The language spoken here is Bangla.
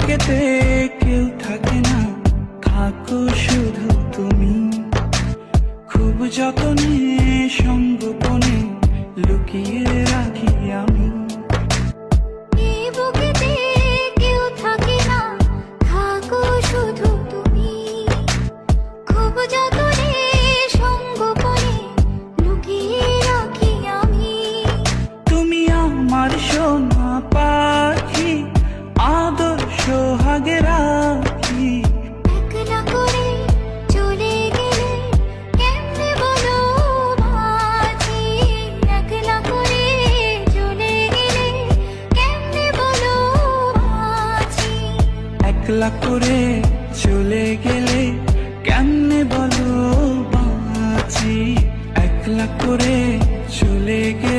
বুকেতে কেউ থাকে না, থাকো শুধু তুমি। খুব যতনে সঙ্গোপনে লুকিয়ে রাখি আমি। এই বুকেতে কেউ থাকে না, থাকো শুধু তুমি। খুব যতনে সঙ্গোপনে লুকিয়ে রাখি আমি। তুমি আমার সোনা পাখি, আদর সোহাগে রাখি। একলা করে চলে গেলে কেমনে বলো বাঁচি। একলা করে চলে গেলে কেমনে বলো বাঁচি। একলা করে চলে গেলে কেমনে বলো বাঁচি। একলা করে চলে গেলে